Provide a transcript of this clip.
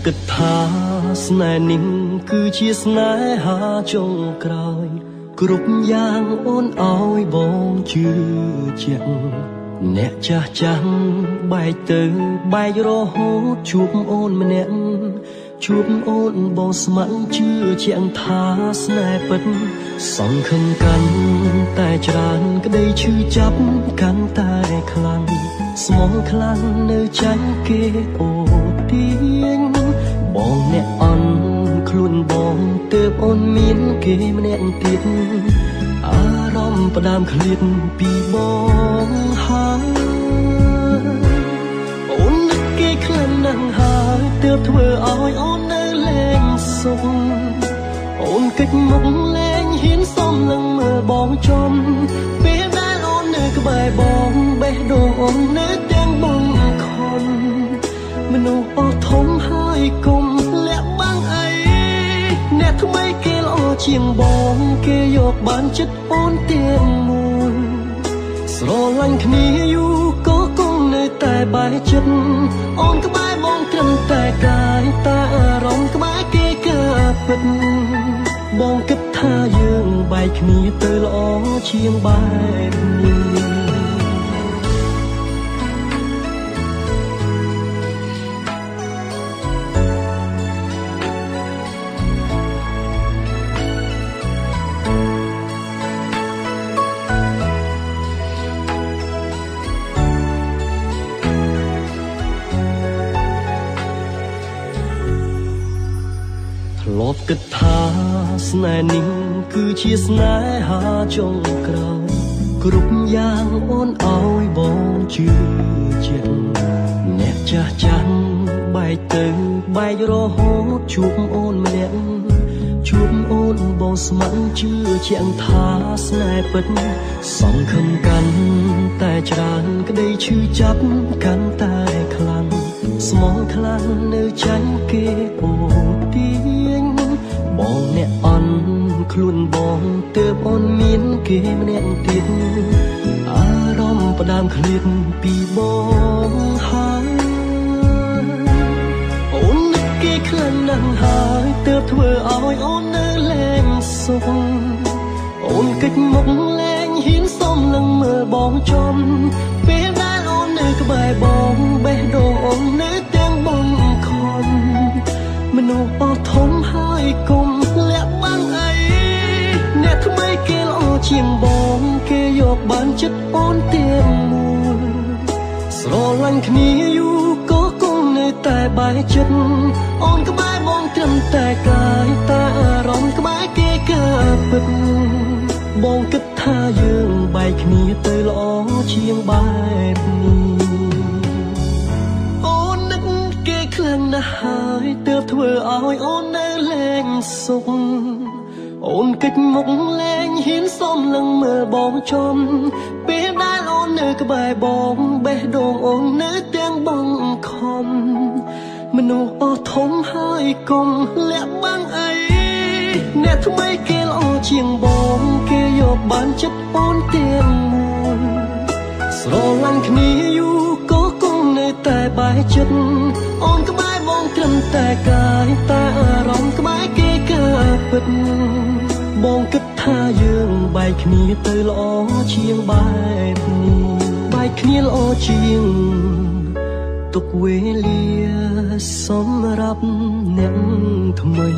គិតថាស្នេហ៍នេះគឺជាស្នេហាចុងក្រោយគ្រប់យ៉ាងអូនឲ្យបងជឿជាក់អ្នកចាស់ចាស់បែកទៅបែករហូតជួបអូនម្នាក់ជួបអូនបងស្ម័គ្រជឿជាក់ថាស្នេហ៍ពិតសង្ឃឹមកាន់តែច្រើនក្តីឈឺចាប់កាន់តែខ្លាំងស្មងខ្លាំងនៅចាញ់គេអូទាញបងអ្នកអន់ខ្លួនបងទើបអូនមានគេម្នាក់ទៀតអារម្មណ៍ផ្ដើមឃ្លាតពីបងហើយអូននឹកគេខ្លាំងណាស់ហើយទើបធ្វើឲ្យអូននៅលែងសុខអូនកិច្ចមុខលែងហ៊ានសុំនឹងមើលបងចំពេលដែលអូននៅក្បែរបងបេះដូងអូននៅទាំងបងខំមនុស្សអស់ធំហើយគុំលាក់បាំងអីអ្នកថ្មីគេល្អជាងបងគេយកបានចិត្តអូនទាំងមួយស្រឡាញ់គ្នាយូរក៏គង់នៅតែបែកចិត្តអូនក្បែរបងត្រឹមតែកាយតែអារម្មណ៍ក្បែរគេកើតពិតបងគិតថាយើងបែកគ្នាទៅល្អជាងបែបនេះធ្លាប់គិតថាស្នេហ៍នេះគឺជាស្នេហាចុងក្រោយគ្រប់យ៉ាងអូនឲ្យបងជឿជាក់អ្នកចាស់ចាស់បែកទៅបែករហូតជួបអូនម្នាក់ជួបអូនបងស្ម័គ្រជឿជាក់ថាស្នេហ៍ពិតសង្ឃឹមកាន់តែច្រើនក្តីឈឺចាប់កាន់តែខ្លាំងស្មងខ្លាំងនៅចាញ់គេអូទាញបងអ្នកអន់ខ្លួនបងទើបអូនមានគេម្នាក់ទៀតអារម្មណ៍ផ្ដើមឃ្លាតពីបងហើយអូននឹកគេខ្លាំងណាស់ហើយទើបធ្វើឲ្យអូននៅលែងសុខអូនកិច្ចមុខលែងហ៊ានសុំនឹងមើលបងចំពេលដែលអូននៅក្បែរបងបេះដូងអូននៅទាំងបងខំមនុស្សអស់ធំហើយគុំលាក់បាំងអីអ្នកថ្មីគេល្អជាងបងគេយកបានចិត្តអូនទាំងមួយស្រឡាញ់គ្នាយូរក៏គង់នៅតែបែកចិត្តអូនក្បែរបងត្រឹមតែកាយតែអារម្មណ៍ក្បែរគេកើតពិតបងគិតថាយើងបែកគ្នាទៅល្អជាងបែបនេះអូននឹកគេខ្លាំងណាស់ហើយទើបធ្វើឲ្យអូននៅលែងសុខអូនកិច្ចមុខលែងហ៊ានសុំនឹងមើលបងចំពេលដែលអូននៅក្បែរបងបេះដូងអូននៅទាំងបងខំមនុស្សអស់ធំហើយគុំលាក់បាំងអីអ្នកថ្មីគេល្អជាងបងគេយកបានចិត្តអូនទាំងមួយស្រឡាញ់គ្នាយូរក៏គង់នៅតែបែកចិត្តអូនក្បែរបងត្រឹមតែកាយតែអារម្មណ៍ក្បែរគេកើតពិតបងគិតថាយើងបែកគ្នាទៅល្អជាងបែបនេះបែកគ្នាល្អជាងទុកវេលាសម្រាប់អ្នកថ្មី